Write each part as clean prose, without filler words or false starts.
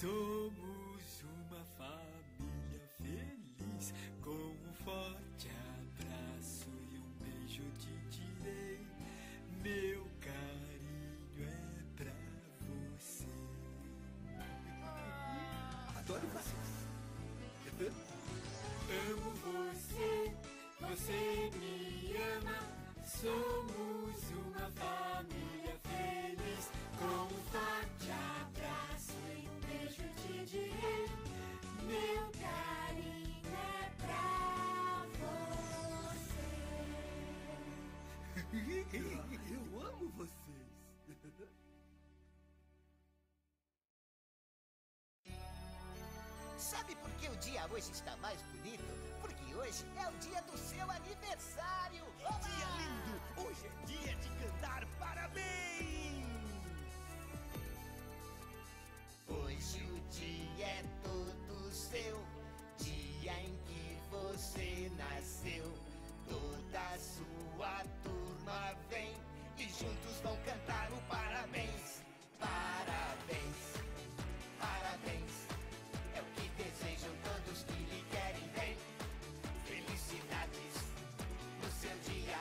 Somos uma família feliz, com um forte abraço e um beijo te direi. Meu carinho é pra você. Adoro vocês. Amo você, você me ama. Somos uma família feliz, com um forte abraço e um beijo te direi. Meu carinho é pra você. Eu amo vocês. Sabe por que o dia hoje está mais bonito? Porque hoje é o dia do seu aniversário! Que dia lindo! Hoje é dia de cantar parabéns! Hoje o dia é todo seu, dia em que você nasceu. Toda a sua turma vem e juntos vão cantar o parabéns. Parabéns, parabéns, é o que desejam todos que lhe querem bem. Felicidades no seu dia,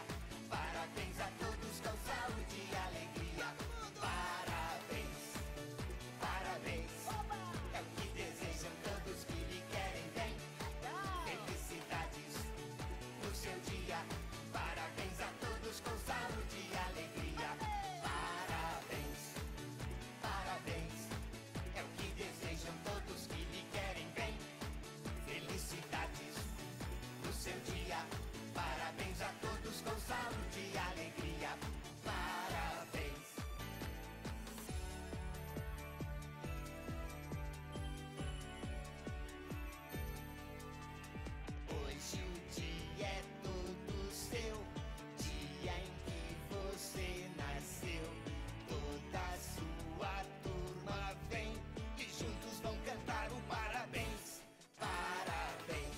parabéns a todos com saúde e alegria. Parabéns, parabéns, é o que desejam todos que lhe querem bem. Felicidades no seu dia, parabéns a todos com saúde e alegria. Parabéns, parabéns, é o que desejam todos que lhe querem bem. Felicidades no seu dia, parabéns a todos com saúde e alegria. Parabéns. Hoje o dia é todo seu, dia em que você nasceu. Toda a sua turma vem e juntos vão cantar o parabéns. Parabéns,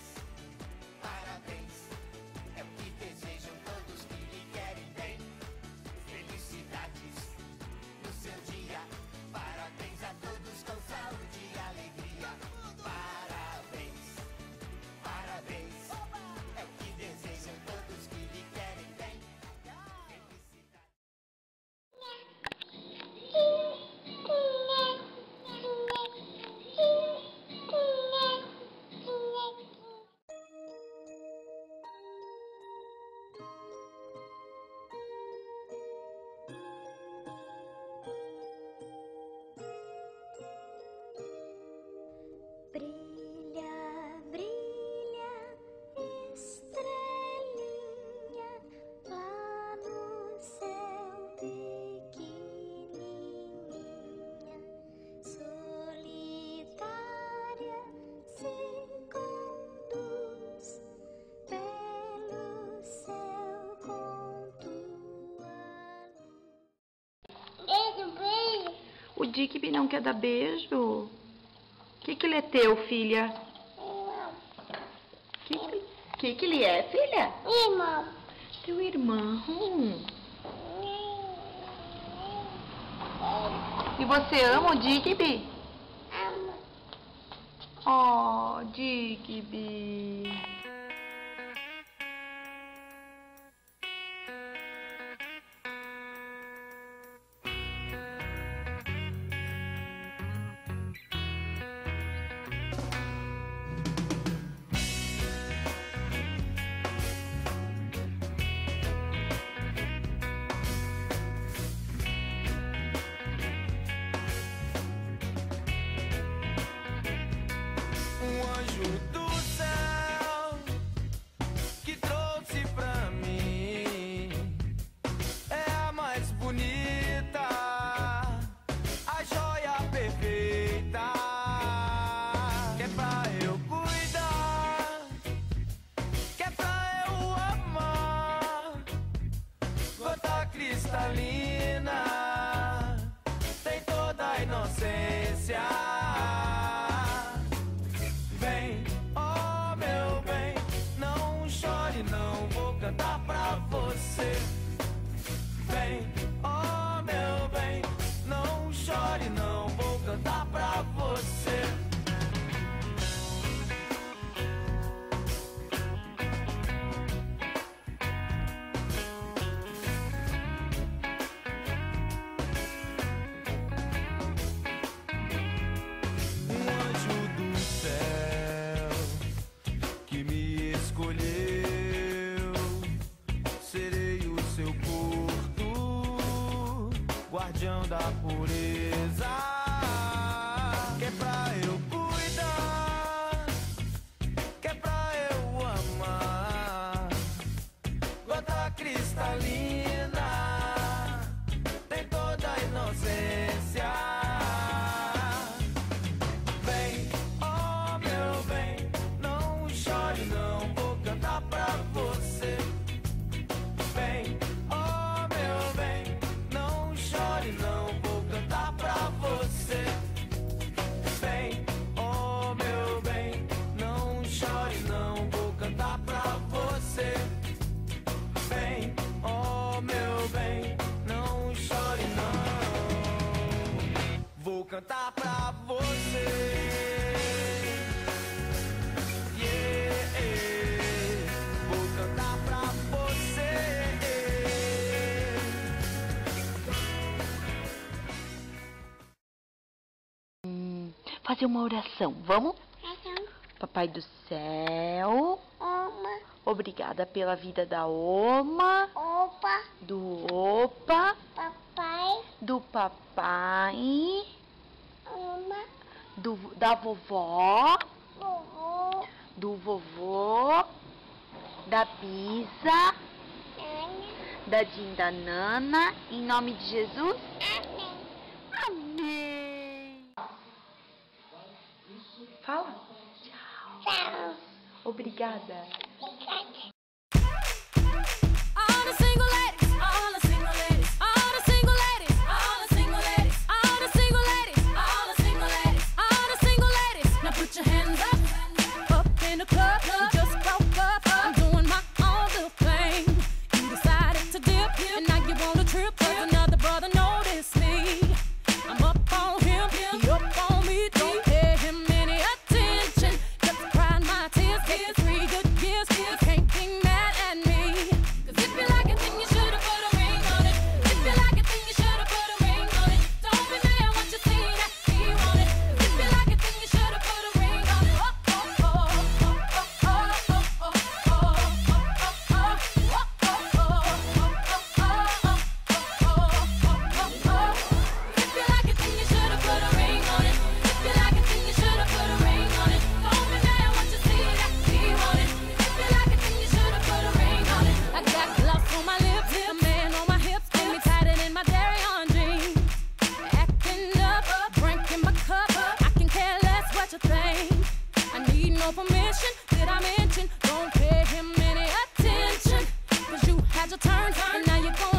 parabéns, é o que desejam todos que lhe querem bem. Felicidades no seu dia, parabéns a todos com saúde e alegria. Parabéns, parabéns, é o que desejam todos que lhe querem bem. Felicidades. Brilha, brilha, estrelinha, lá no céu pequenininha, solitária, se conduz pelo céu com tua luz. Beijo, beijo. O Digby não quer dar beijo? O que ele é teu, filha? Que ele é, filha? Irmão. Teu irmão. E você ama o Digby? Amo. Oh, Digby. Um anjo do céu que trouxe pra mim é a mais bonita, a joia perfeita, que é pra eu cuidar, que é pra eu amar. Gota cristalina, tem toda a inocência. Vem, oh meu bem, não chore, não vou cantar pra você. Vem, oh meu bem, não chore, não vou cantar pra você. guardião da pureza, que é pra eu cuidar, que é pra eu amar. Gota cristalina, tem toda a inocência. Vem, oh meu bem, não chore não, vou cantar pra você. Vem, oh meu bem, não chore não, vou cantar pra você. Vem, oh meu bem, não chore não, vou cantar pra você. Vem, oh meu bem, não chore não, vou cantar pra você. Vou cantar pra você. Fazer uma oração, vamos? Papai do céu, Oma, obrigada pela vida da Oma, opa, do Opa, papai, do papai, oma, da vovó, vovô, do vovô, da Bisa, nana, da Dinda Nana, em nome de Jesus. amém. Amém. Fala. Tchau. Obrigada. Obrigada. All the single ladies, all the single ladies, all the single ladies, all the single ladies, all the single ladies, all the single ladies, all the single ladies. Now put your hands up in the club. You just broke up. I'm doing my own little thing. You decided to dip, and now you want a trip. 'Cause another brother noticed me. I'm up on him, he up on me. Don't pay him any attention. Just crying my tears, taking 3 good years. You can't be mad at me. 'Cause if you like it, then you should've put a ring on it. If you like it, then you should've put a ring on it. Don't be mad once you see that he want it. 'Cause if you like it, then you should've put a ring on it. Oh, oh, oh, oh, oh, oh, oh, oh, oh, oh, oh, If you like it, then you should've put a ring on it. If you like it, then you should've put a ring on it. Don't be mad once you see that he want it. If you like it, then you should've put a ring on it. I got gloves on my lips, a man on my hips, and me tighter than my dairy on jeans. Acting up, drinking my cup. I can care less what you think. I need no permission. Did I mention? Don't pay him any attention. 'Cause you had your turn, and now you're going